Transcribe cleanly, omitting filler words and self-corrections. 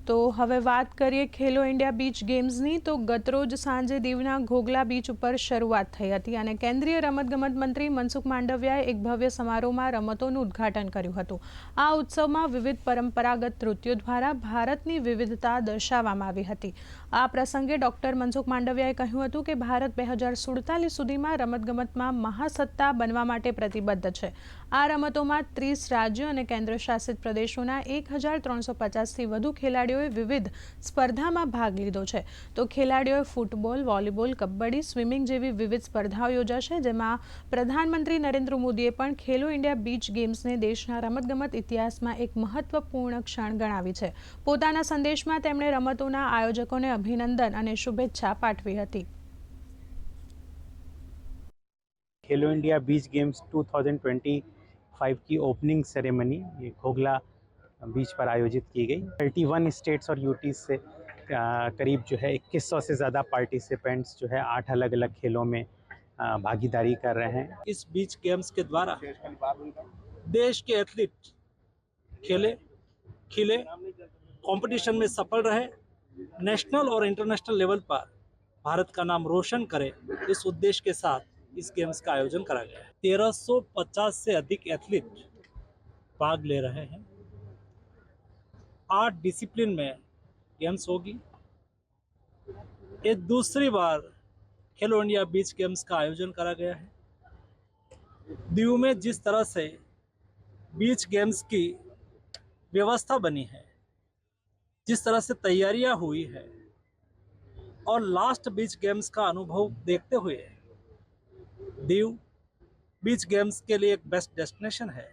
તો હવે વાત કરીએ ખેલો ઇન્ડિયા બીચ ગેમ્સની તો ગતરોજ સાંજે દીવના ઘોઘલા બીચ ઉપર શરૂઆત થઈ હતી અને કેન્દ્રીય રમતગમત મંત્રી મનસુખ માંડવિયાએ એક ભવ્ય સમારોહમાં રમતોનું ઉદ્ઘાટન કર્યું હતું। આ ઉત્સવમાં વિવિધ પરંપરાગત નૃત્યો દ્વારા ભારતની વિવિધતા દર્શાવવામાં આવી હતી। આ પ્રસંગે ડોક્ટર મનસુખ માંડવિયાએ કહ્યું હતું કે ભારત 2047 સુધીમાં રમતગમતમાં મહાસત્તા બનવા માટે પ્રતિબદ્ધ છે। આ રમતોમાં 30 રાજ્યો અને કેન્દ્રશાસિત પ્રદેશોના 1350થી વધુ ખેલાડીઓએ વિવિધ સ્પર્ધામાં ભાગ લીધો છે। તો ખેલાડીઓએ ફૂટબોલ, વોલીબોલ, કબડ્ડી, સ્વિમિંગ જેવી વિવિધ સ્પર્ધાઓ યોજાશે, જેમાં પ્રધાનમંત્રી નરેન્દ્ર મોદીએ પણ ખેલો ઇન્ડિયા બીચ ગેમ્સને દેશના રમતગમત ઇતિહાસમાં એક મહત્વપૂર્ણ ક્ષણ ગણાવી છે। પોતાના સંદેશમાં તેમણે રમતોના આયોજકોને અભિનંદન અને શુભેચ્છા પાઠવી હતી। खेलो इंडिया बीच गेम्स 2025 की ओपनिंग सेरेमनी ये घोघला बीच पर आयोजित की गई। 31 स्टेट्स और यूटी से करीब जो है 2100 से ज़्यादा पार्टिसिपेंट्स जो है 8 अलग अलग खेलों में भागीदारी कर रहे हैं। इस बीच गेम्स के द्वारा देश के एथलीट खेले खिले, कंपटीशन में सफल रहे, नेशनल और इंटरनेशनल लेवल पर भारत का नाम रोशन करे, इस उद्देश्य के साथ इस गेम्स का आयोजन करा गया है। 1350 से अधिक एथलीट भाग ले रहे हैं। 8 डिसिप्लिन में गेम्स होगी। ये दूसरी बार खेलो इंडिया बीच गेम्स का आयोजन करा गया है। दीव में जिस तरह से बीच गेम्स की व्यवस्था बनी है, जिस तरह से तैयारियां हुई है और लास्ट बीच गेम्स का अनुभव देखते हुए दीव बीच गेम्स के लिए एक बेस्ट डेस्टिनेशन है।